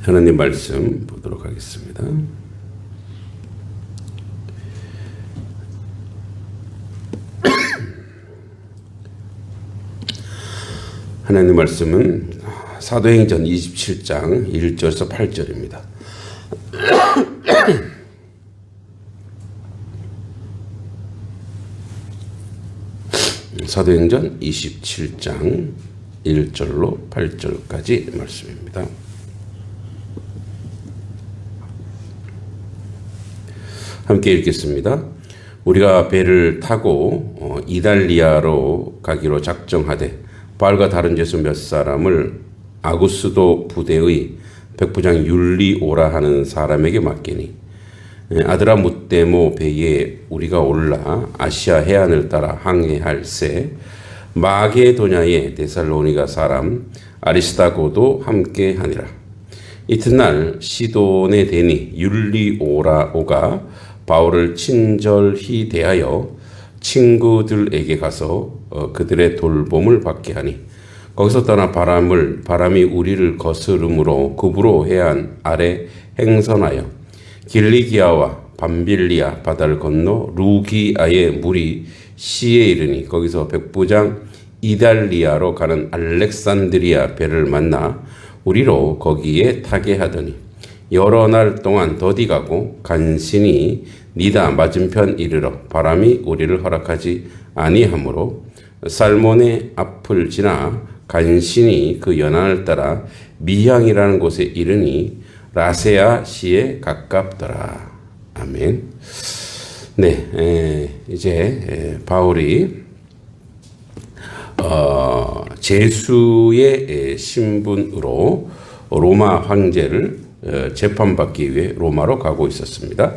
하나님 말씀 보도록 하겠습니다. 하나님 말씀은 사도행전 27장 1절에서 8절입니다. 사도행전 27장 1절로 8절까지 말씀입니다. 함께 읽겠습니다. 우리가 배를 타고 이달리아로 가기로 작정하되 바울과 다른 죄수 몇 사람을 아구스도 부대의 백부장 율리오라 하는 사람에게 맡기니 아드라무떼모 배에 우리가 올라 아시아 해안을 따라 항해할새 마게도냐의 데살로니가 사람 아리스다고도 함께 하니라. 이튿날 시돈에 대니 율리오가 바울을 친절히 대하여 친구들에게 가서 그들의 돌봄을 받게 하니 거기서 떠나 바람이 우리를 거스름으로 급으로 해안 아래 행선하여 길리기아와 밤빌리아 바다를 건너 루기아의 무리 시에 이르니 거기서 백부장 이달리아로 가는 알렉산드리아 배를 만나 우리로 거기에 타게 하더니 여러 날 동안 더디 가고 간신히 니다 맞은편 이르러 바람이 우리를 허락하지 아니하므로 살몬의 앞을 지나 간신히 그 연안을 따라 미향이라는 곳에 이르니 라세아 시에 가깝더라. 아멘. 네, 이제 바울이 제수의 신분으로 로마 황제를 재판받기 위해 로마로 가고 있었습니다.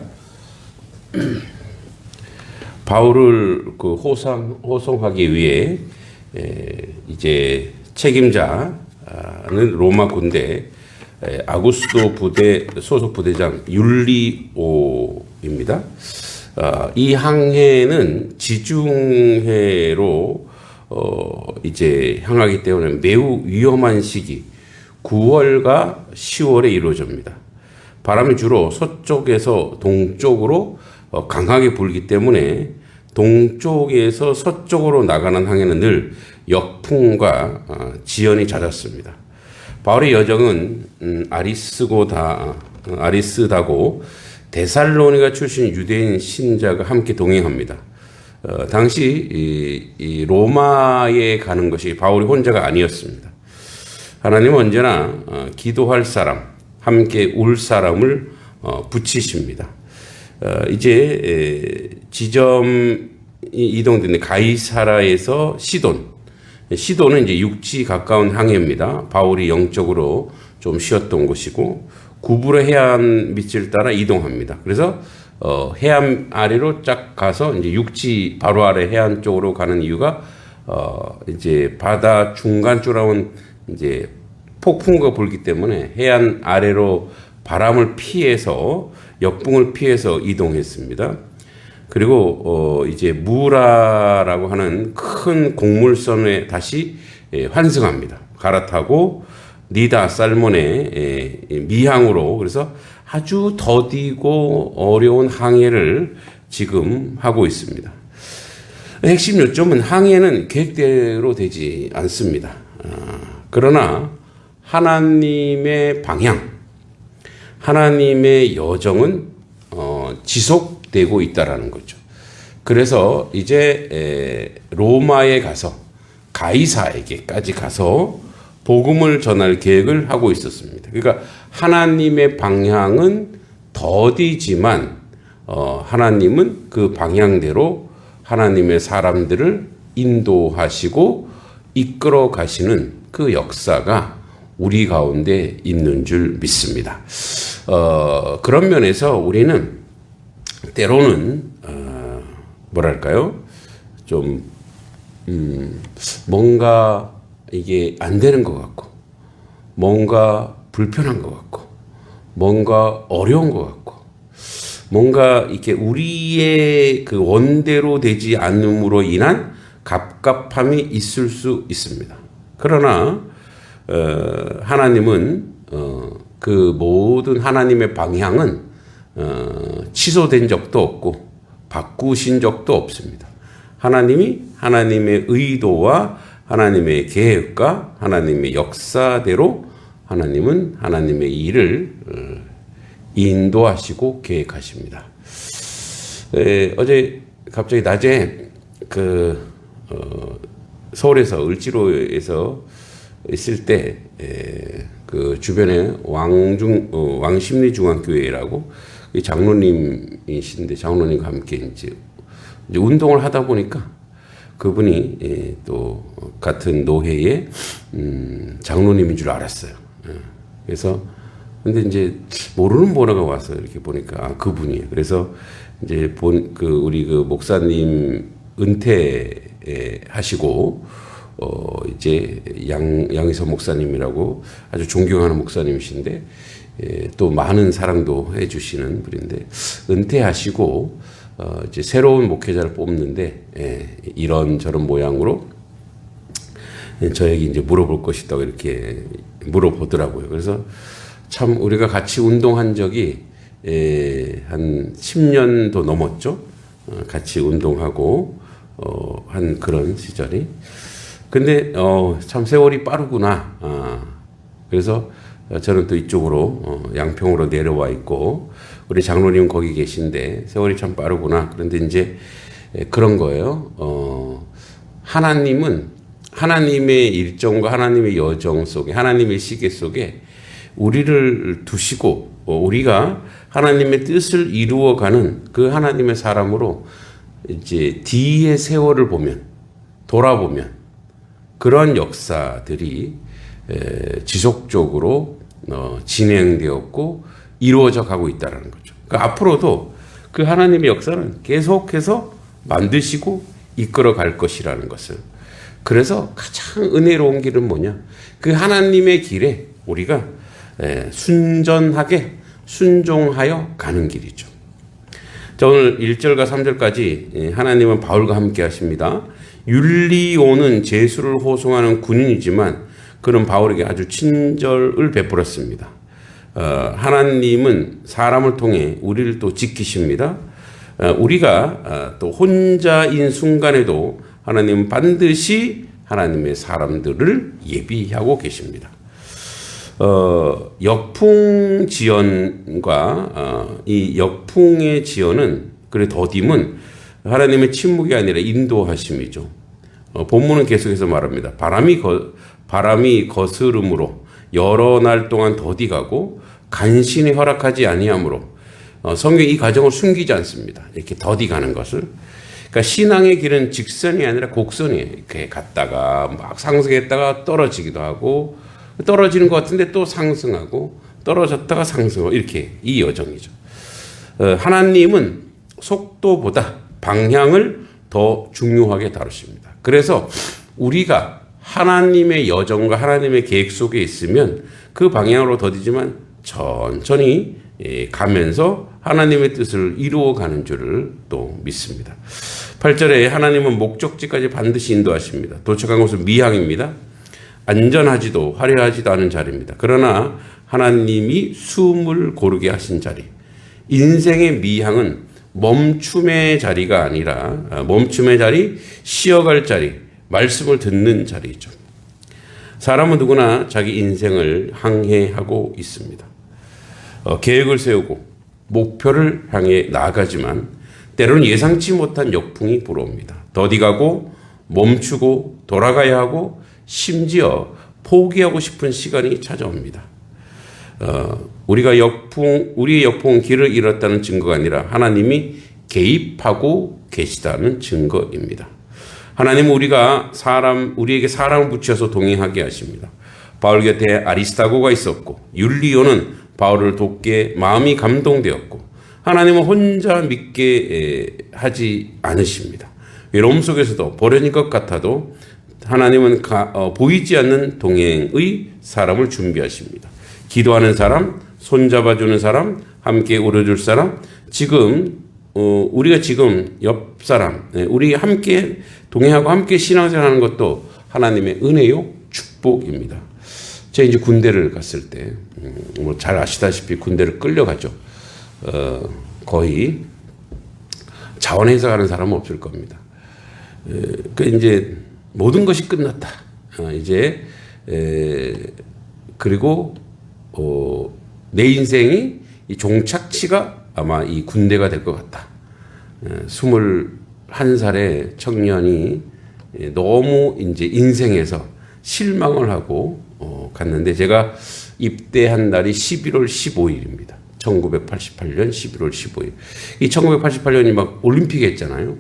바울을 호송하기 위해 이제 책임자는 로마 군대 아구스도 부대 소속 부대장 율리오입니다. 이 항해는 지중해로 이제 향하기 때문에 매우 위험한 시기 9월과 10월에 이루어집니다. 바람이 주로 서쪽에서 동쪽으로 강하게 불기 때문에 동쪽에서 서쪽으로 나가는 항해는 늘 역풍과 지연이 잦았습니다. 바울의 여정은 아리스다고 데살로니가 출신 유대인 신자가 함께 동행합니다. 당시 이 로마에 가는 것이 바울이 혼자가 아니었습니다. 하나님은 언제나 기도할 사람, 함께 울 사람을 붙이십니다. 이제 지점이 이동되는 가이사라에서 시돈은 이제 육지 가까운 항해입니다. 바울이 영적으로 좀 쉬었던 곳이고 구불의 해안 밑을 따라 이동합니다. 그래서 해안 아래로 쫙 가서 이제 육지 바로 아래 해안 쪽으로 가는 이유가 이제 바다 중간 쪽으로 이제 폭풍우가 불기 때문에 해안 아래로 바람을 피해서 역풍을 피해서 이동했습니다. 그리고 이제 무라라고 하는 큰 곡물선에 다시 환승합니다. 갈아타고 니다 살몬의 미항으로 그래서 아주 더디고 어려운 항해를 지금 하고 있습니다. 핵심 요점은 항해는 계획대로 되지 않습니다. 그러나 하나님의 방향, 하나님의 여정은 지속되고 있다라는 거죠. 그래서 이제 로마에 가서 가이사에게까지 가서 복음을 전할 계획을 하고 있었습니다. 그러니까 하나님의 방향은 더디지만 하나님은 그 방향대로 하나님의 사람들을 인도하시고 이끌어 가시는 그 역사가 우리 가운데 있는 줄 믿습니다. 그런 면에서 우리는 때로는 뭐랄까요? 좀 뭔가 이게 안 되는 것 같고 뭔가 불편한 것 같고 뭔가 어려운 것 같고 뭔가 이렇게 우리의 그 원대로 되지 않음으로 인한 갑갑함이 있을 수 있습니다. 그러나 하나님은 그 모든 하나님의 방향은 취소된 적도 없고 바꾸신 적도 없습니다. 하나님이 하나님의 의도와 하나님의 계획과 하나님의 역사대로 하나님은 하나님의 일을 인도하시고 계획하십니다. 어제 갑자기 낮에 서울에서 을지로에서 있을 때 그 주변에 왕심리중앙교회라고 장로님이신데 장로님과 함께 이제 운동을 하다 보니까 그분이 또 같은 노회의 장로님인 줄 알았어요. 그래서 근데 이제 모르는 번호가 와서 이렇게 보니까 그분이에요. 그래서 이제 우리 목사님 은퇴하시고 이제 양희서 목사님이라고 아주 존경하는 목사님이신데 또 많은 사랑도 해주시는 분인데 은퇴하시고 이제 새로운 목회자를 뽑는데 이런 저런 모양으로 저에게 이제 물어볼 것이다고 이렇게 물어보더라고요. 그래서 참 우리가 같이 운동한 적이 한 10년도 넘었죠. 같이 운동하고 한 그런 시절이. 근데 참 세월이 빠르구나. 그래서 저는 또 이쪽으로 양평으로 내려와 있고 우리 장로님 거기 계신데 세월이 참 빠르구나. 그런데 이제 그런 거예요. 하나님은 하나님의 일정과 하나님의 여정 속에 하나님의 시계 속에 우리를 두시고 우리가 하나님의 뜻을 이루어가는 그 하나님의 사람으로 이제 뒤의 세월을 보면 돌아보면 그런 역사들이 지속적으로 진행되었고 이루어져 가고 있다는 거죠. 그러니까 앞으로도 그 하나님의 역사는 계속해서 만드시고 이끌어 갈 것이라는 것을. 그래서 가장 은혜로운 길은 뭐냐? 그 하나님의 길에 우리가 순전하게 순종하여 가는 길이죠. 자, 오늘 1절과 3절까지 하나님은 바울과 함께 하십니다. 율리오는 제수를 호송하는 군인이지만 그는 바울에게 아주 친절을 베풀었습니다. 하나님은 사람을 통해 우리를 또 지키십니다. 우리가 또 혼자인 순간에도 하나님은 반드시 하나님의 사람들을 예비하고 계십니다. 역풍 지연과 이 역풍의 지연은 그래 더딤은 하나님의 침묵이 아니라 인도하심이죠. 본문은 계속해서 말합니다. 바람이 거스름으로 여러 날 동안 더디가고 간신히 허락하지 아니하므로 성경이 이 과정을 숨기지 않습니다. 이렇게 더디가는 것을. 그러니까 신앙의 길은 직선이 아니라 곡선이에요. 이렇게 갔다가 막 상승했다가 떨어지기도 하고 떨어지는 것 같은데 또 상승하고 떨어졌다가 상승하고 이렇게 이 여정이죠. 하나님은 속도보다 방향을 더 중요하게 다루십니다. 그래서 우리가 하나님의 여정과 하나님의 계획 속에 있으면 그 방향으로 더디지만 천천히 가면서 하나님의 뜻을 이루어가는 줄을 또 믿습니다. 8절에 하나님은 목적지까지 반드시 인도하십니다. 도착한 곳은 미항입니다. 안전하지도 화려하지도 않은 자리입니다. 그러나 하나님이 숨을 고르게 하신 자리. 인생의 미항은 멈춤의 자리가 아니라 멈춤의 자리, 쉬어갈 자리, 말씀을 듣는 자리죠. 사람은 누구나 자기 인생을 항해하고 있습니다. 계획을 세우고 목표를 향해 나아가지만 때로는 예상치 못한 역풍이 불어옵니다. 더디가고 멈추고 돌아가야 하고 심지어 포기하고 싶은 시간이 찾아옵니다. 우리의 역풍은 길을 잃었다는 증거가 아니라 하나님이 개입하고 계시다는 증거입니다. 하나님은 우리에게 사람을 붙여서 동행하게 하십니다. 바울 곁에 아리스타고가 있었고 율리오는 바울을 돕기에 마음이 감동되었고 하나님은 혼자 믿게 하지 않으십니다. 외로움 속에서도 버려진 것 같아도 하나님은 보이지 않는 동행의 사람을 준비하십니다. 기도하는 사람, 손잡아주는 사람, 함께 울어줄 사람, 우리가 지금 옆 사람, 우리 함께 동행하고 함께 신앙생활하는 것도 하나님의 은혜요 축복입니다. 제가 이제 군대를 갔을 때, 뭐 잘 아시다시피 군대를 끌려가죠. 거의 자원해서 가는 사람은 없을 겁니다. 그 이제 모든 것이 끝났다. 이제 그리고 내 인생이 이 종착지가 아마 이 군대가 될 것 같다. 21살의 청년이 너무 이제 인생에서 실망을 하고 갔는데, 제가 입대한 날이 11월 15일입니다. 1988년 11월 15일. 이 1988년이 막 올림픽 했잖아요.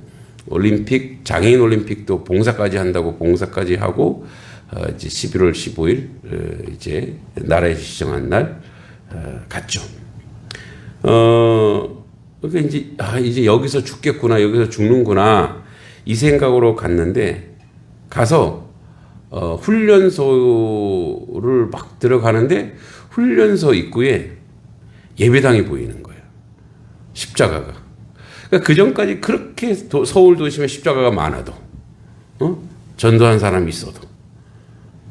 올림픽, 장애인 올림픽도 봉사까지 한다고 봉사까지 하고, 이제 11월 15일, 이제 나라에서 지정한 날, 갔죠. 그러니까 이제 여기서 죽겠구나, 여기서 죽는구나, 이 생각으로 갔는데, 가서, 훈련소를 막 들어가는데, 훈련소 입구에 예배당이 보이는 거예요. 십자가가. 그러니까 그 전까지 그렇게 서울 도심에 십자가가 많아도, 전도한 사람이 있어도,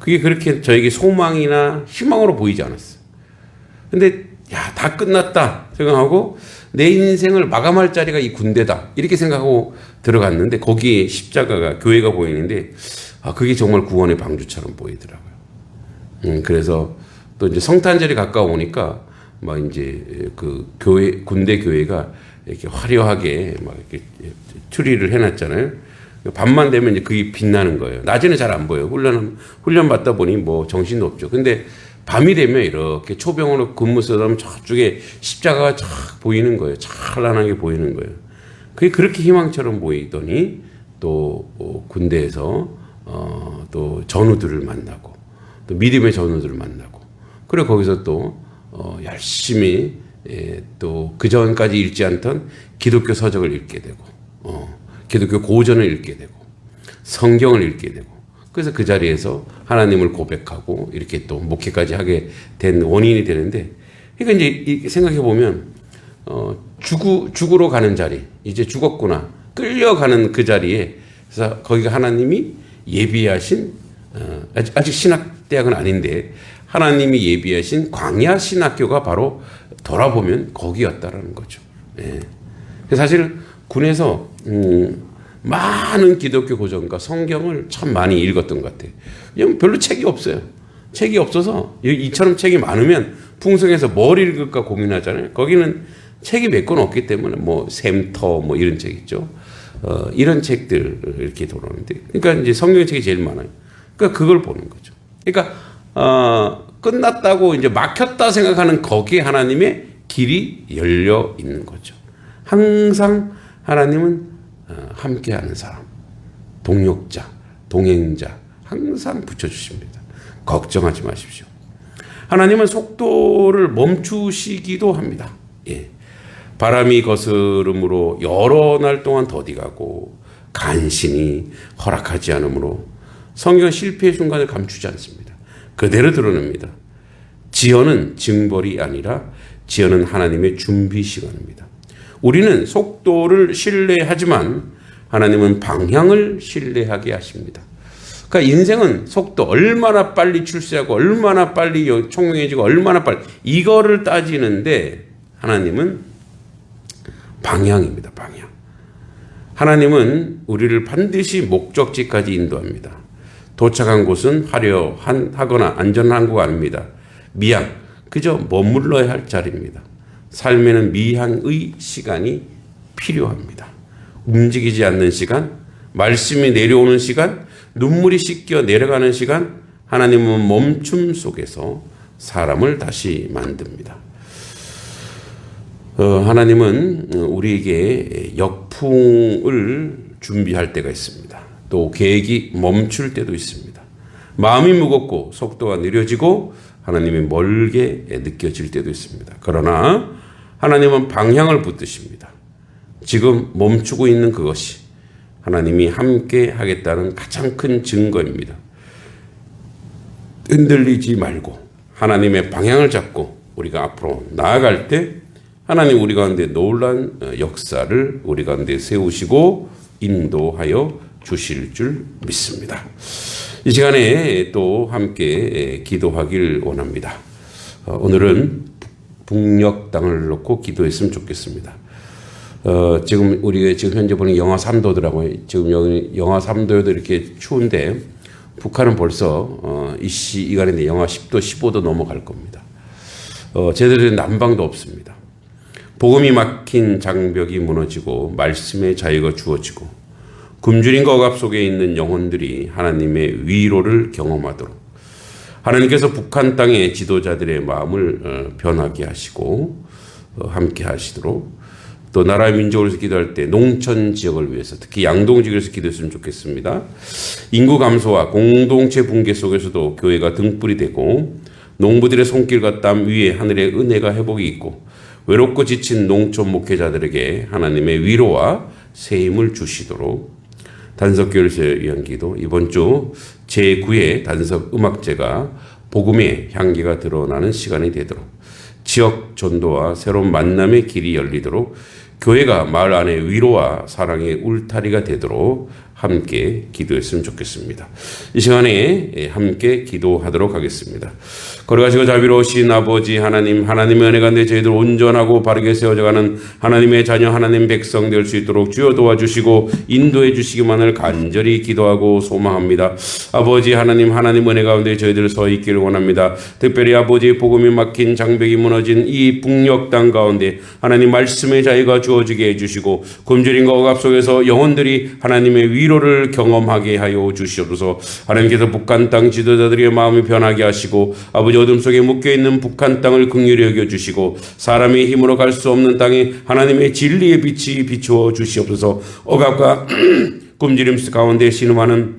그게 그렇게 저에게 소망이나 희망으로 보이지 않았어요. 근데, 야, 다 끝났다 생각하고, 내 인생을 마감할 자리가 이 군대다, 이렇게 생각하고 들어갔는데, 거기에 십자가가, 교회가 보이는데, 그게 정말 구원의 방주처럼 보이더라고요. 그래서 또 이제 성탄절이 가까우니까, 막 이제 그 교회, 군대 교회가 이렇게 화려하게 막 이렇게 트리를 해놨잖아요. 밤만 되면 이제 그게 빛나는 거예요. 낮에는 잘 안 보여요. 훈련 받다 보니 뭐 정신도 없죠. 근데 밤이 되면 이렇게 초병으로 근무 쓰다면 저쪽에 십자가가 쫙 보이는 거예요. 찬란하게 보이는 거예요. 그게 그렇게 희망처럼 보이더니 또 군대에서 또 전우들을 만나고, 또 믿음의 전우들을 만나고, 그리고 거기서 또 열심히 또 그 전까지 읽지 않던 기독교 서적을 읽게 되고, 기독교 고전을 읽게 되고, 성경을 읽게 되고, 그래서 그 자리에서 하나님을 고백하고 이렇게 또 목회까지 하게 된 원인이 되는데, 그러니까 이제 생각해 보면 죽으러 가는 자리, 이제 죽었구나, 끌려가는 그 자리에, 그래서 거기가 하나님이 예비하신, 아직 신학대학은 아닌데 하나님이 예비하신 광야 신학교가 바로 돌아보면 거기였다라는 거죠. 예. 사실 군에서 많은 기독교 고전과 성경을 참 많이 읽었던 것 같아요. 왜냐면 별로 책이 없어요. 책이 없어서, 이처럼 책이 많으면 풍성해서 뭘 읽을까 고민하잖아요. 거기는 책이 몇 권 없기 때문에 뭐 샘터 뭐 이런 책 있죠. 이런 책들 이렇게 돌아오는데, 그러니까 이제 성경 책이 제일 많아요. 그러니까 그걸 보는 거죠. 그러니까 끝났다고 이제 막혔다 생각하는 거기에 하나님의 길이 열려 있는 거죠. 항상 하나님은 함께하는 사람, 동역자, 동행자 항상 붙여주십니다. 걱정하지 마십시오. 하나님은 속도를 멈추시기도 합니다. 예. 바람이 거스름으로 여러 날 동안 더디가고 간신히 허락하지 않으므로 성경은 실패의 순간을 감추지 않습니다. 그대로 드러냅니다. 지연은 징벌이 아니라 지연은 하나님의 준비 시간입니다. 우리는 속도를 신뢰하지만 하나님은 방향을 신뢰하게 하십니다. 그러니까 인생은 속도, 얼마나 빨리 출세하고 얼마나 빨리 총명해지고 얼마나 빨리, 이거를 따지는데 하나님은 방향입니다. 방향. 하나님은 우리를 반드시 목적지까지 인도합니다. 도착한 곳은 화려하거나 안전한 곳 아닙니다. 미양, 그저 머물러야 할 자리입니다. 삶에는 미향의 시간이 필요합니다. 움직이지 않는 시간, 말씀이 내려오는 시간, 눈물이 씻겨 내려가는 시간, 하나님은 멈춤 속에서 사람을 다시 만듭니다. 하나님은 우리에게 역풍을 준비할 때가 있습니다. 또 계획이 멈출 때도 있습니다. 마음이 무겁고 속도가 느려지고 하나님이 멀게 느껴질 때도 있습니다. 그러나 하나님은 방향을 붙드십니다. 지금 멈추고 있는 그것이 하나님이 함께 하겠다는 가장 큰 증거입니다. 흔들리지 말고 하나님의 방향을 잡고 우리가 앞으로 나아갈 때 하나님 우리 가운데 놀라운 역사를 우리 가운데 세우시고 인도하여 주실 줄 믿습니다. 이 시간에 또 함께 기도하길 원합니다. 오늘은 북녘 땅을 놓고 기도했으면 좋겠습니다. 지금 우리가 지금 현재 보는 영하 3도더라고요. 지금 여기 영하 3도여도 이렇게 추운데 북한은 벌써 이 시간에 영하 10도, 15도 넘어갈 겁니다. 제대로 된 난방도 없습니다. 복음이 막힌 장벽이 무너지고 말씀의 자유가 주어지고 굶주림과 억압 속에 있는 영혼들이 하나님의 위로를 경험하도록 하나님께서 북한 땅의 지도자들의 마음을 변하게 하시고 함께 하시도록 또 나라의 민족을 위해서 기도할 때 농촌 지역을 위해서 특히 양동 지역을 위해서 기도했으면 좋겠습니다. 인구 감소와 공동체 붕괴 속에서도 교회가 등불이 되고 농부들의 손길과 땀 위에 하늘의 은혜가 회복이 있고 외롭고 지친 농촌 목회자들에게 하나님의 위로와 새 힘을 주시도록 단석교회를 위한 기도, 이번 주 제9회 단석 음악제가 복음의 향기가 드러나는 시간이 되도록 지역 전도와 새로운 만남의 길이 열리도록 교회가 마을 안에 위로와 사랑의 울타리가 되도록 함께 기도했으면 좋겠습니다. 이 시간에 함께 기도하도록 하겠습니다. 거룩하시고 자비로우신 아버지 하나님, 하나님의 은혜 가운데 저희들 온전하고 바르게 세워져가는 하나님의 자녀, 하나님 백성 될 수 있도록 주여 도와주시고 인도해 주시기만을 간절히 기도하고 소망합니다. 아버지 하나님, 하나님 은혜 가운데 저희들 서 있기를 원합니다. 특별히 아버지 복음이 막힌 장벽이 무너진 이 북녘 땅 가운데 하나님 말씀의 자유가 주어지게 해주시고 굶주림과 억압 속에서 영혼들이 하나님의 위로를 경험하게 하여 주시옵소서. 하나님께서 북한 땅 지도자들의 마음을 변하게 하시고 아버지 어둠 속에 묶여있는 북한 땅을 긍휼히 여겨주시고 사람의 힘으로 갈 수 없는 땅에 하나님의 진리의 빛이 비추어 주시옵소서. 억압과 굶주림 가운데 신음하는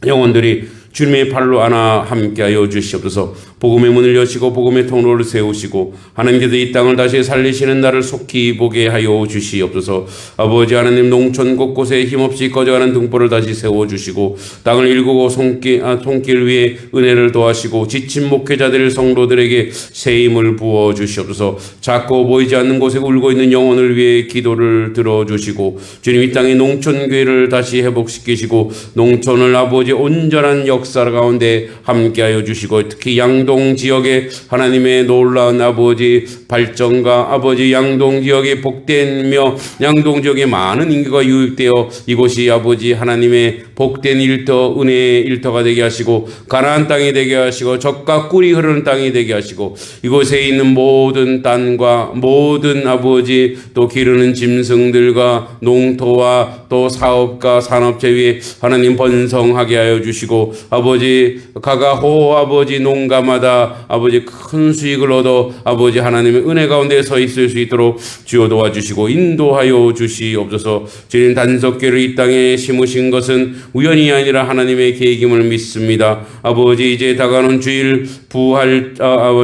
영혼들이 주님의 팔로 안아 함께하여 주시옵소서. 복음의 문을 여시고 복음의 통로를 세우시고 하나님께서 이 땅을 다시 살리시는 날을 속히 보게 하여 주시옵소서. 아버지 하나님 농촌 곳곳에 힘없이 꺼져가는 등불을 다시 세워주시고 땅을 일구고 손길 위에 은혜를 도하시고 지친 목회자들 성도들에게 새 힘을 부어 주시옵소서. 작고 보이지 않는 곳에 울고 있는 영혼을 위해 기도를 들어주시고 주님 이 땅의 농촌교회를 다시 회복시키시고 농촌을 아버지 온전한 역사 가운데 함께하여 주시고 특히 양동 지역에 하나님의 놀라운 아버지 발전과 아버지 양동 지역에 복되며 양동 지역에 많은 인구가 유입되어 이곳이 아버지 하나님의 복된 일터 은혜의 일터가 되게 하시고 가나안 땅이 되게 하시고 젖과 꿀이 흐르는 땅이 되게 하시고 이곳에 있는 모든 땅과 모든 아버지 또 기르는 짐승들과 농토와 또 사업과 산업체 위에 하나님 번성하게 하여 주시고 아버지 가가호 아버지 농가마다 아버지 큰 수익을 얻어 아버지 하나님의 은혜 가운데 서 있을 수 있도록 주여 도와주시고 인도하여 주시옵소서. 주님 단석교를 이 땅에 심으신 것은 우연이 아니라 하나님의 계획임을 믿습니다. 아버지 이제 다가오는 주일 부활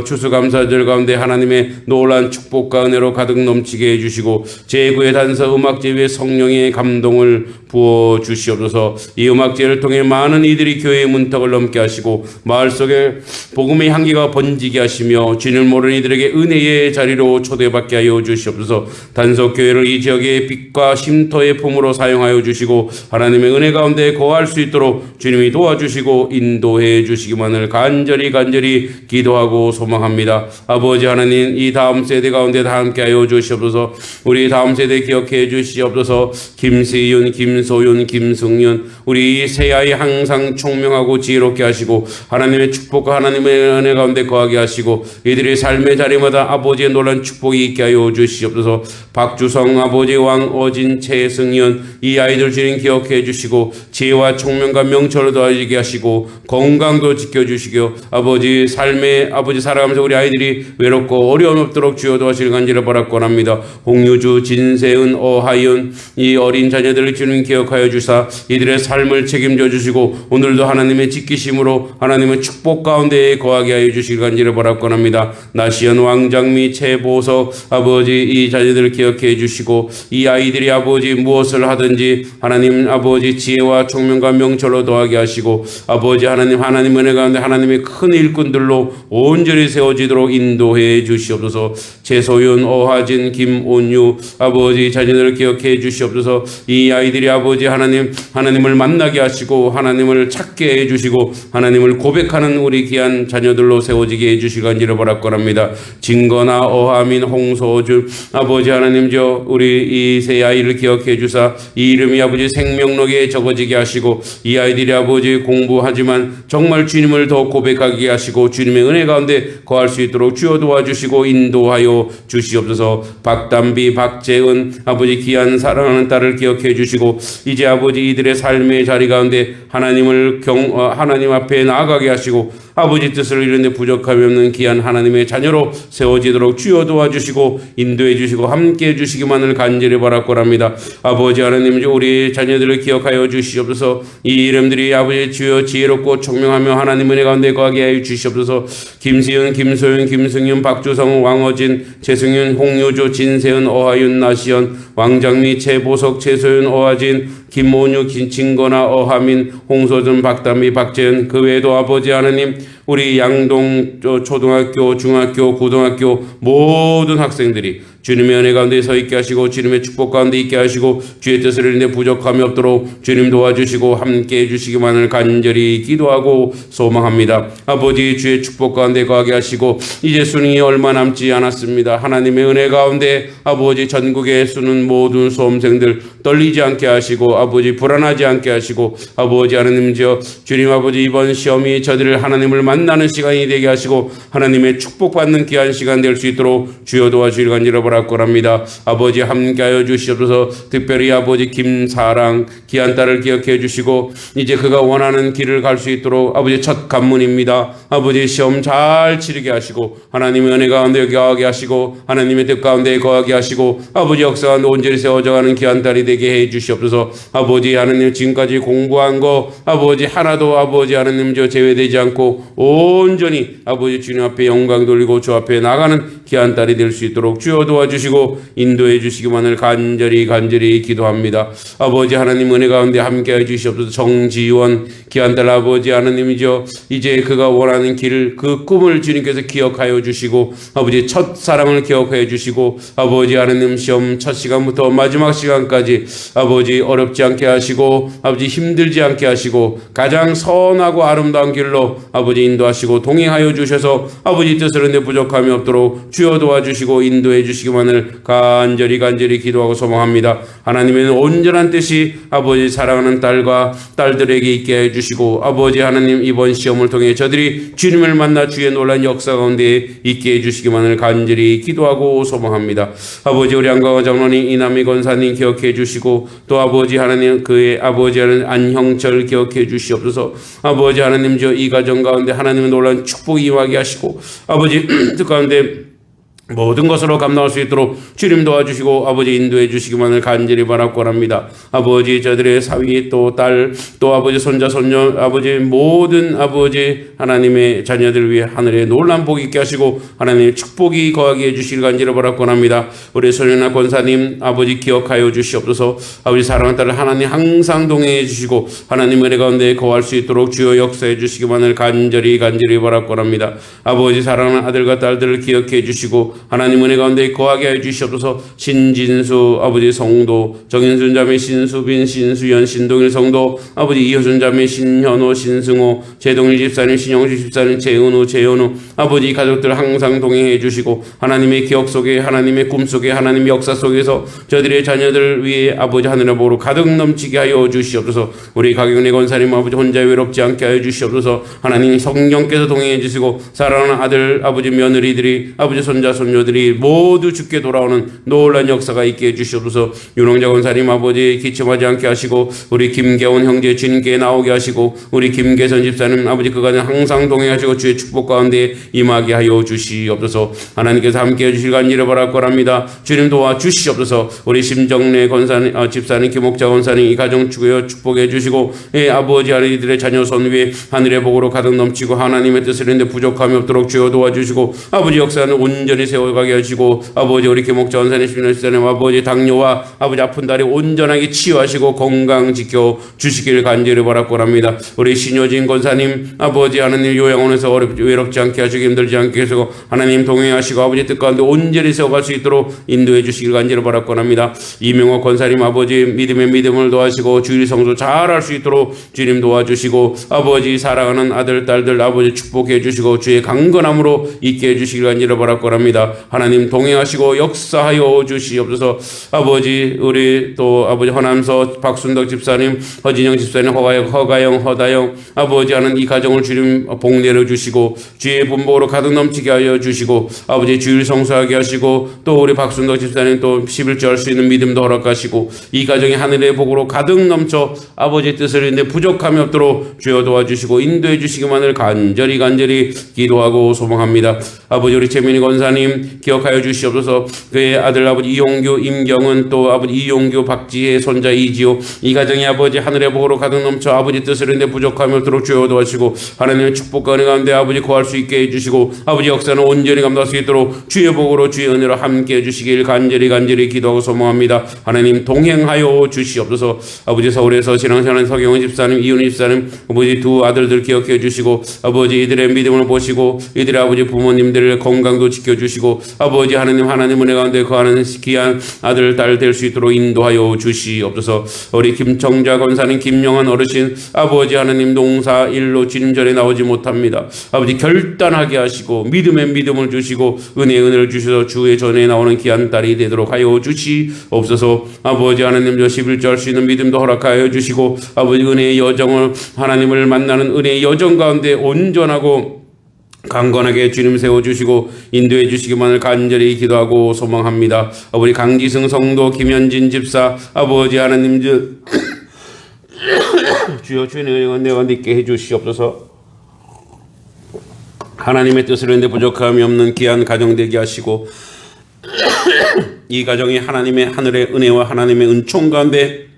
추수감사절 가운데 하나님의 놀라운 축복과 은혜로 가득 넘치게 해주시고 제9의 단석 음악제 위에 성령의 감동을 부어 주시옵소서. 이 음악제를 통해 많은 이들이 교회의 문턱을 넘게 하시고 마을 속에 복음의 향기가 번지게 하시며 주님을 모르는 이들에게 은혜의 자리로 초대받게 하여 주시옵소서. 단석교회를 이 지역의 빛과 쉼터의 품으로 사용하여 주시고 하나님의 은혜 가운데 거할 수 있도록 주님이 도와주시고 인도해 주시기만을 간절히 기도하고 소망합니다. 아버지 하나님 이 다음 세대 가운데 다 함께하여 주시옵소서. 우리 다음 세대 기억해 주시옵소서. 김세윤, 김소윤, 김승윤 우리 새아이 항상 총명하고 지혜롭게 하시고 하나님의 축복과 하나님의 은혜 가운데 거하게 하시고 이들의 삶의 자리마다 아버지의 놀란 축복이 있게 하여 주시옵소서. 박주성 아버지 왕어진 최승연 이 아이들 주님 기억해 주시고 지혜와 총명과 명철을 더하게 하시고 건강도 지켜주시고 아버지 삶의 아버지 살아가면서 우리 아이들이 외롭고 어려움 없도록 주여 도와실 간절히 바라곤합니다. 홍유주, 진세은, 어하윤 이 어린 자녀들을 주님 기억하여 주사 이들의 삶을 책임져 주시고 오늘도 하나님의 지키심으로 하나님의 축복 가운데 거하게 하여 주시길 간절히 바라곤합니다. 나시연, 왕장미, 최보석 아버지 이 자녀들을 기억해 주시고 이 아이들이 아버지 무엇을 하든지 하나님 아버지 지혜와 총명과 명철로 더하게 하시고 아버지 하나님 은혜 가운데 하나님의 큰 일꾼들로 온전히 세워지도록 인도해 주시옵소서. 최소윤, 어하진, 김온유 아버지 자녀들을 기억해 주시옵소서. 이 아이들이 아버지 하나님을 만나게 하시고 하나님을 찾게 기억해 주시고 하나님을 고백하는 우리 귀한 자녀들로 세워지게 해주시기 간절히 바랍니다. 증거나 어함인 홍소준 아버지 하나님 우리 이 세 아이를 기억해 주사 이 이름이 아버지 생명록에 적어지게 하시고 이 아이들이 아버지 공부하지만 정말 주님을 더 고백하게 하시고 주님의 은혜 가운데 거할 수 있도록 주여 도와주시고 인도하여 주시옵소서. 박담비 박재은 아버지 귀한 사랑하는 딸을 기억해 주시고 이제 아버지 이들의 삶의 자리 가운데 하나님 앞에 나아가게 하시고 아버지 뜻을 이루는 데 부족함이 없는 귀한 하나님의 자녀로 세워지도록 주여 도와주시고 인도해 주시고 함께 해 주시기만을 간절히 바랍니다. 아버지 하나님 우리 자녀들을 기억하여 주시옵소서. 이 이름들이 아버지 주여 지혜롭고 총명하며 하나님 은혜 가운데 거하게 하여 주시옵소서. 김시은 김소윤 김승윤 박주성 왕어진 최승윤 홍유주 진세은 어하윤 나시연 왕장미 최보석 최소윤 어하진 김모뉴 김진거나 어하민 홍소준 박담미 박재은 그 외에도 아버지 하나님 우리 양동 초등학교 중학교 고등학교 모든 학생들이 주님의 은혜 가운데 서 있게 하시고 주님의 축복 가운데 있게 하시고 주의 뜻을 이루는데 부족함이 없도록 주님 도와주시고 함께 해주시기만을 간절히 기도하고 소망합니다. 아버지 주의 축복 가운데 거하게 하시고 이제 수능이 얼마 남지 않았습니다. 하나님의 은혜 가운데 아버지 전국에 수는 모든 수험생들 떨리지 않게 하시고 아버지 불안하지 않게 하시고 아버지 하나님 주님 아버지 이번 시험이 저들을 하나님을 만나는 시간이 되게 하시고 하나님의 축복받는 귀한 시간 될 수 있도록 주여 도와주실 간절히 바랍니다. 아버지 함께하여 주시옵소서. 특별히 아버지 김사랑 귀한 딸을 기억해 주시고 이제 그가 원하는 길을 갈 수 있도록 아버지 첫 관문입니다. 아버지 시험 잘 치르게 하시고 하나님의 은혜 가운데 거하게 하시고 하나님의 뜻 가운데 거하게 하시고 아버지 역사가 온전히 세워져가는 귀한 딸이 되게 해 주시옵소서. 아버지 하나님 지금까지 공부한 거 아버지 하나도 아버지 하나님 제외되지 않고 온전히 아버지 주님 앞에 영광 돌리고 주 앞에 나가는 귀한 딸이 될 수 있도록 주여 도와주시고 인도해 주시기만을 간절히 기도합니다. 아버지 하나님 은혜 가운데 함께해 주시옵소서. 정지원 귀한 딸 아버지 하나님이죠. 이제 그가 원하는 길을 그 꿈을 주님께서 기억하여 주시고 아버지 첫 사랑을 기억하여 주시고 아버지 하나님 시험 첫 시간부터 마지막 시간까지 아버지 어렵지 않게 하시고 아버지 힘들지 않게 하시고 가장 선하고 아름다운 길로 아버지 인도하시고 동행하여 주셔서 아버지 뜻을 이루는 데 부족함이 없도록 주여 도와주시고 인도해 주시기만을 간절히 기도하고 소망합니다. 하나님의 온전한 뜻이 아버지 사랑하는 딸과 딸들에게 있게 해주시고 아버지 하나님 이번 시험을 통해 저들이 주님을 만나 주의 놀란 역사 가운데 있게 해주시기만을 간절히 기도하고 소망합니다. 아버지 우리 안강호 장로님 이남희 권사님 기억해 주시고 또 아버지 하나님 그의 아버지 하나님 안형철 기억해 주시옵소서. 아버지 하나님 이 가정 가운데 하나님의 놀란 축복이 임하게 하시고 아버지 그 가운데 모든 것으로 감당할 수 있도록 주님 도와주시고 아버지 인도해 주시기만을 간절히 바라고 합니다. 아버지 저들의 사위 또 딸 또 아버지 손자 손녀 아버지 모든 아버지 하나님의 자녀들 위해 하늘에 놀란 복이 있게 하시고 하나님의 축복이 거하게 해주시길 간절히 바라고 합니다. 우리 소년아 권사님 아버지 기억하여 주시옵소서. 아버지 사랑하는 딸을 하나님 항상 동행해 주시고 하나님의 은혜 가운데 거할 수 있도록 주여 역사해 주시기만을 간절히 바라고 합니다. 아버지 사랑하는 아들과 딸들을 기억해 주시고 하나님 은혜 가운데 거하게 해 주시옵소서. 신진수 아버지 성도 정인순 자매 신수빈 신수연 신동일 성도 아버지 이효순 자매 신현호 신승호 제동일 집사님 신영주 집사님 재은우 재현우 아버지 가족들 항상 동행해 주시고 하나님의 기억 속에 하나님의 꿈 속에 하나님의 역사 속에서 저들의 자녀들을 위해 아버지 하늘의 복으로 가득 넘치게 하여 주시옵소서. 우리 강영래 권사님 아버지 혼자 외롭지 않게 하여 주시옵소서. 하나님 성령께서 동행해 주시고 사랑하는 아들 아버지 며느리들이 아버지 손자 손녀들이 모두 죽게 돌아오는 놀란 역사가 있게 해주시옵소서. 윤홍자 권사님 아버지 기침하지 않게 하시고 우리 김계원 형제 주님께 나오게 하시고 우리 김계선 집사님 아버지 그간에 항상 동행하시고 주의 축복 가운데 임하게 하여 주시옵소서. 하나님께서 함께 해주실 간절히 바랄거랍니다. 주님 도와주시옵소서. 우리 심정래 권사님 집사님 김옥자 권사님 이 가정 축복해 주시고 아버지 아이들의 자녀 손 위에 하늘의 복으로 가득 넘치고 하나님의 뜻을 이루는데 부족함이 없도록 주여 도와주시고 아버지 역사는 온전히 세워가게 하시고 아버지 우리 김옥자 원사님 신원 집사님 아버지 당뇨와 아버지 아픈 다리 온전하게 치유하시고 건강 지켜 주시길 간절히 바라고 합니다. 우리 신효진 권사님 아버지 하나님 요양원에서 외롭지 않게 하시고 힘들지 않게 하시고 하나님 동행하시고 아버지 뜻 가운데 온전히 세워갈 수 있도록 인도해 주시길 간절히 바라고 합니다. 이명호 권사님 아버지 믿음의 믿음을 도와주시고 주일 성수 잘할 수 있도록 주님 도와주시고 아버지 사랑하는 아들 딸들 아버지 축복해 주시고 주의 강건함으로 있게 해주시길 간절히 바라고 합니다. 하나님 동행하시고 역사하여 주시옵소서. 아버지 우리 또 아버지 허남서 박순덕 집사님 허진영 집사님 허가영 허다영 아버지 하는 이 가정을 주님 복 내려주시고 주의 분복으로 가득 넘치게 하여 주시고 아버지 주일 성수하게 하시고 또 우리 박순덕 집사님 또 11조 할 수 있는 믿음도 허락하시고 이 가정이 하늘의 복으로 가득 넘쳐 아버지 뜻을 인데 부족함이 없도록 주여 도와주시고 인도해 주시기만을 간절히 기도하고 소망합니다. 아버지 우리 최민희 권사님 기억하여 주시옵소서. 그의 아들 아버지 이용규 임경은 또 아버지 이용규 박지혜 손자 이지호 이 가정이 아버지 하늘의 복으로 가득 넘쳐 아버지 뜻을 인데 부족함이 없도록 주여 도와주시고 하나님의 축복과 은혜 가운데 아버지 구할 수 있게 해주시고 아버지 역사는 온전히 감당할 수 있도록 주의 복으로 주의 은혜로 함께 해주시길 간절히 기도하고 소망합니다. 하나님 동행하여 주시옵소서. 아버지 서울에서 신앙생활하는 서경원 집사님 이윤희 집사님 아버지 두 아들들 기억해 주시고 아버지 이들의 믿음을 보시고 이들의 아버지 부모님들의 건강도 지켜주시고 아버지 하나님 은혜 가운데 거하는 귀한 아들 딸 될 수 있도록 인도하여 주시옵소서. 우리 김청자 권사님 김영환 어르신 아버지 하나님 농사 일로 주님 전에 나오지 못합니다. 아버지 결단하게 하시고 믿음의 믿음을 주시고 은혜를 주셔서 주의 전에 나오는 귀한 딸이 되도록 하여 주시옵소서. 아버지 하나님 저 11조 할 수 있는 믿음도 허락하여 주시고 아버지 은혜의 여정을 하나님을 만나는 은혜의 여정 가운데 온전하고 강건하게 주님 세워주시고 인도해 주시기만을 간절히 기도하고 소망합니다. 아버지 강지승 성도 김현진 집사 아버지 하나님 주여 주님의 은혜가 있게 해주시옵소서. 하나님의 뜻을 했는데 부족함이 없는 귀한 가정 되게 하시고 이 가정이 하나님의 하늘의 은혜와 하나님의 은총 가운데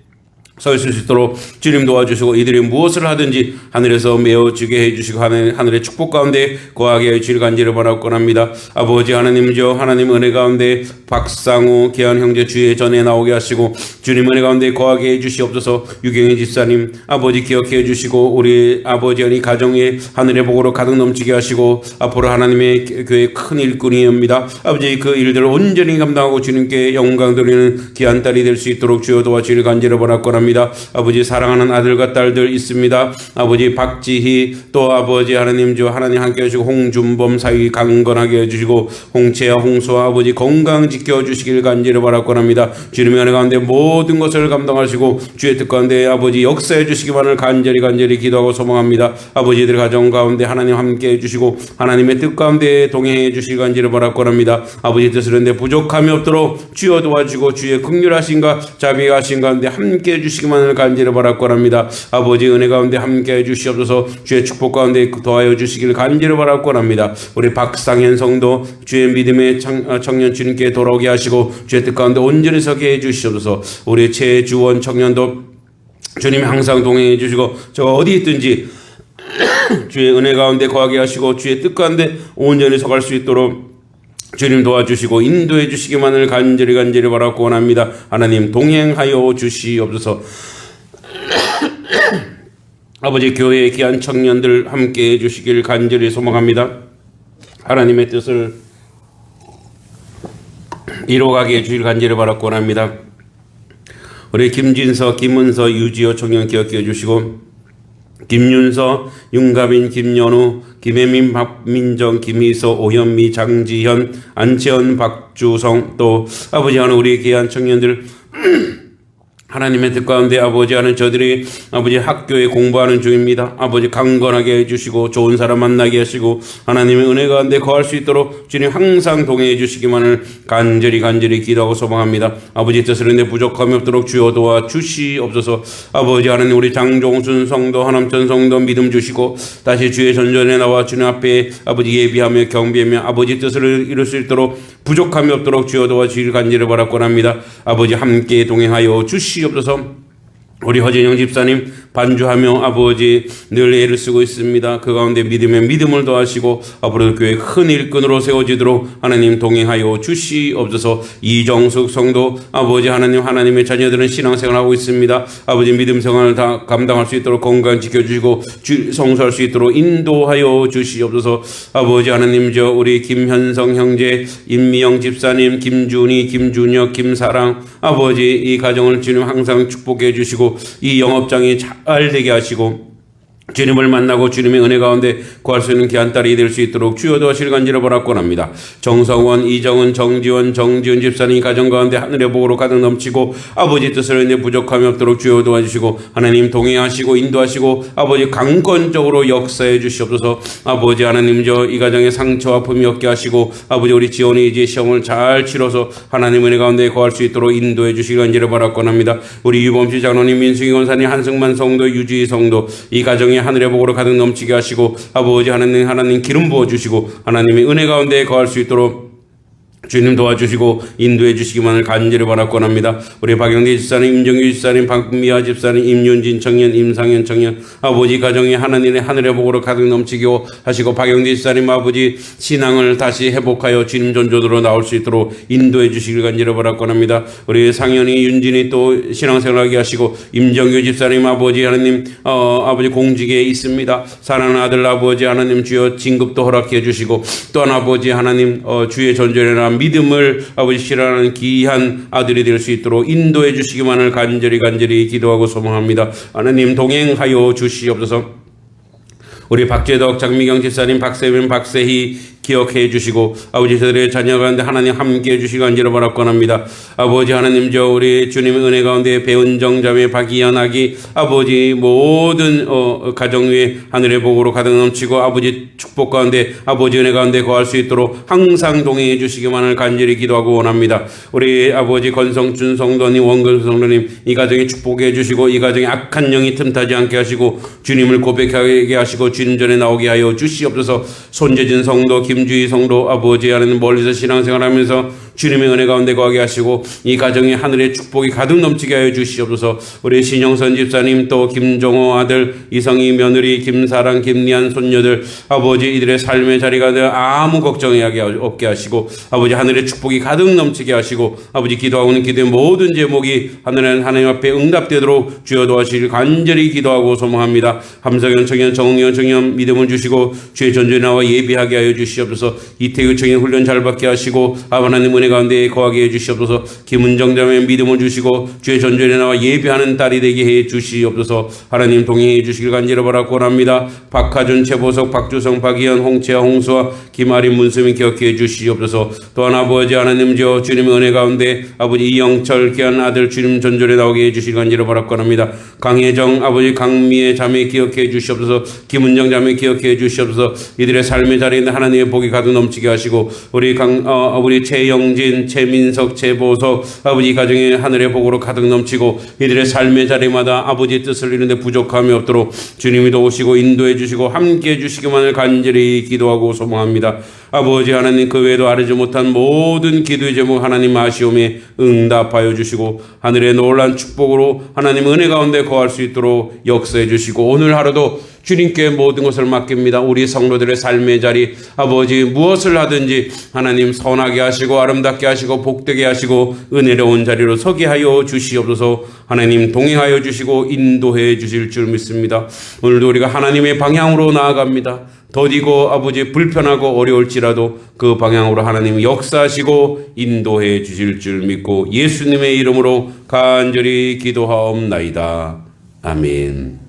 서 있을 수 있도록 주님 도와주시고 이들이 무엇을 하든지 하늘에서 메워주게 해주시고 하늘의 축복 가운데 거하게 해주실 간절히 바라고 합니다. 아버지 하나님 하나님 은혜 가운데 박상우 귀한 형제 주의 전에 나오게 하시고 주님 은혜 가운데 거하게 해주시옵소서. 유경희 집사님 아버지 기억해 주시고 우리 아버지 이 가정에 하늘의 복으로 가득 넘치게 하시고 앞으로 하나님의 교회 큰 일꾼이옵니다. 아버지 그 일들을 온전히 감당하고 주님께 영광 돌리는 귀한 딸이 될 수 있도록 주여 도와주실 간절히 바라고 합니다. 아버지 사랑하는 아들과 딸들 있습니다. 아버지 박지희 또 아버지 하나님 하나님 함께 해주시고 홍준범 사위 강건하게 해주시고 홍채와 홍수와 아버지 건강 지켜주시길 간절히 바라고 합니다. 주님의 은혜 가운데 모든 것을 감당하시고 주의 뜻 가운데 아버지 역사해 주시기만을 간절히 기도하고 소망합니다. 아버지들 가정 가운데 하나님 함께 해주시고 하나님의 뜻 가운데 동행해 주시길 간절히 바라고 합니다. 아버지 뜻을 했는데 부족함이 없도록 주여 도와주고 주의 긍휼하신가 자비하신 가운데 함께 해주시기만을 간절히 바라고 합니다. 아버지 은혜 가운데 함께 해주시옵소서. 주의 축복 가운데 도와여 주시길 간절히 바라고 합니다. 우리 박상현 성도 주의 믿음의 청년 주님께 돌아오게 하시고 주의 뜻 가운데 온전히 서게 해주시옵소서. 우리 최주원 청년도 주님이 항상 동행해 주시고 저 어디 있든지 주의 은혜 가운데 거하게 하시고 주의 뜻 가운데 온전히 서갈 수 있도록 주님 도와주시고 인도해 주시기만을 간절히 바라고 원합니다. 하나님 동행하여 주시옵소서. 아버지 교회의 귀한 청년들 함께 해주시길 간절히 소망합니다. 하나님의 뜻을 이루어가게 해주길 간절히 바라고 원합니다. 우리 김진서, 김은서, 유지호 청년 기억해 주시고 김윤서, 윤가빈, 김연우, 김혜민, 박민정, 김희서, 오현미, 장지현, 안채원, 박주성 또 아버지 하는 우리 귀한 청년들 하나님의 뜻 가운데 아버지 하는 저들이 아버지 학교에 공부하는 중입니다. 아버지 강건하게 해주시고 좋은 사람 만나게 하시고 하나님의 은혜 가운데 거할 수 있도록 주님 항상 동행해 주시기만을 간절히 기도하고 소망합니다. 아버지 뜻을 했는데 부족함이 없도록 주여 도와 주시옵소서. 아버지 하나님 우리 장종순 성도 하남천 성도 믿음 주시고 다시 주의 전전에 나와 주님 앞에 아버지 예비하며 경배하며 아버지 뜻을 이룰 수 있도록 부족함이 없도록 주여 도와 주실 간절히 바라고 합니다. 아버지 함께 동행하여 주시옵소서. 우리 허진영 집사님 반주하며 아버지 늘 애를 쓰고 있습니다. 그 가운데 믿음에 믿음을 더하시고 앞으로 교회 큰 일꾼으로 세워지도록 하나님 동행하여 주시옵소서. 이정숙 성도 아버지 하나님의 자녀들은 신앙생활하고 있습니다. 아버지 믿음 생활을 다 감당할 수 있도록 건강 지켜주시고 성수할 수 있도록 인도하여 주시옵소서. 아버지 하나님 우리 김현성 형제, 임미영 집사님, 김준희, 김준혁, 김사랑 아버지 이 가정을 주님 항상 축복해 주시고 이 영업장이 잘 되게 하시고 주님을 만나고 주님의 은혜 가운데 구할 수 있는 귀한 딸이 될 수 있도록 주여 도와주실 간절히 바라옵나이다. 정성원, 이정은, 정지원, 정지은 집사님 가정 가운데 하늘의 복으로 가득 넘치고 아버지 뜻을 인해 부족함이 없도록 주여 도와주시고 하나님 동행하시고 인도하시고 아버지 강권적으로 역사해 주시옵소서. 아버지 하나님 이 가정에 상처 아픔이 없게 하시고 아버지 우리 지원이 이제 시험을 잘 치러서 하나님 은혜 가운데 구할 수 있도록 인도해 주시길 간절히 바라옵나이다. 우리 유범씨 장로님, 민승희 권사님, 한승만 성도, 유지희 성도 이 가정에 하늘의 복으로 가득 넘치게 하시고 아버지 하나님 기름 부어주시고 하나님의 은혜 가운데 거할 수 있도록 주님 도와주시고 인도해 주시기만을 간절히 바라옵나이다. 우리 박영대 집사님, 임정규 집사님, 박미아 집사님, 임윤진 청년, 임상현 청년 아버지 가정에 하늘의 복으로 가득 넘치게 하시고 박영대 집사님 아버지 신앙을 다시 회복하여 주님 전조로 나올 수 있도록 인도해 주시길 간절히 바라옵나이다. 우리 상현이, 윤진이 또 신앙생활하게 하시고 임정규 집사님 아버지 하나님 아버지 공직에 있습니다. 사랑하는 아들 아버지 하나님 주여 진급도 허락해 주시고 또한 아버지 하나님 주의 전조에 믿음을 아버지 실현하는 귀한 아들이 될 수 있도록 인도해 주시기만을 간절히 기도하고 소망합니다. 하나님 동행하여 주시옵소서. 우리 박재덕, 장미경 집사님, 박세민, 박세희 기억해 주시고 아버지 저들의 자녀 가운데 하나님 함께 해 주시기 간절히 바라옵나이다. 아버지 하나님 우리 주님의 은혜 가운데 배은정 자매, 박이연 아기 아버지 모든 가정 위에 하늘의 복으로 가득 넘치고 아버지 축복 가운데 아버지 은혜 가운데 거할 수 있도록 항상 동행해 주시기만을 간절히 기도하고 원합니다. 우리 아버지 권성준 성도님, 원근 성도님 이 가정에 축복해 주시고 이 가정에 악한 영이 틈타지 않게 하시고 주님을 고백하게 하시고 주님 전에 나오게 하여 주시옵소서. 손재진 성도, 김주희 성도 아버지 하나님 멀리서 신앙생활하면서 주님의 은혜 가운데 거하게 하시고 이 가정에 하늘의 축복이 가득 넘치게 하여 주시옵소서. 우리 신영선 집사님 또 김종호 아들, 이성희 며느리, 김사랑, 김리안 손녀들 아버지 이들의 삶의 자리가 아무 걱정하게 없게 하시고 아버지 하늘의 축복이 가득 넘치게 하시고 아버지 기도하고는 기도의 모든 제목이 하나님 앞에 응답되도록 주여 도와주시길 간절히 기도하고 소망합니다. 함석연 청년, 정웅현 청년 믿음을 주시고 주의 전전에 나와 예비하게 하여 주시옵소서. 이태규 청년 훈련 잘 받게 하시고 하나님 은혜 가운데 거하게 해주시옵소서. 김은정 자매 믿음을 주시고 주의 전전에 나와 예배하는 딸이 되게 해 주시옵소서. 하나님 동행해 주시길 간절히 바라고 합니다. 박하준, 최보석, 박주성, 박희연, 홍채아, 홍수아, 김아린, 문수민 기억해 주시옵소서. 또한 아버지 하나님 주님의 은혜 가운데 아버지 이영철 귀한 아들 주님 전전에 나오게 해 주시길 간절히 바라고 합니다. 강혜정 아버지 강미의 자매 기억해 주시옵소서. 김은정 자매 기억해 주시옵소서. 이들의 삶의 자리에 하나님의 복이 가득 넘치게 하시고 우리 최영진, 최민석, 최보석 아버지 가정의 하늘의 복으로 가득 넘치고 이들의 삶의 자리마다 아버지의 뜻을 이루는데 부족함이 없도록 주님이 도우시고 인도해 주시고 함께 해 주시기만을 간절히 기도하고 소망합니다. 아버지 하나님 그 외에도 아르지 못한 모든 기도의 제목 하나님 아시오매 응답하여 주시고 하늘의 놀란 축복으로 하나님 은혜 가운데 거할 수 있도록 역사해 주시고 오늘 하루도 주님께 모든 것을 맡깁니다. 우리 성도들의 삶의 자리 아버지 무엇을 하든지 하나님 선하게 하시고 아름답게 하시고 복되게 하시고 은혜로운 자리로 서게 하여 주시옵소서. 하나님 동행하여 주시고 인도해 주실 줄 믿습니다. 오늘도 우리가 하나님의 방향으로 나아갑니다. 더디고 아버지 불편하고 어려울지라도 그 방향으로 하나님 역사하시고 인도해 주실 줄 믿고 예수님의 이름으로 간절히 기도하옵나이다. 아멘.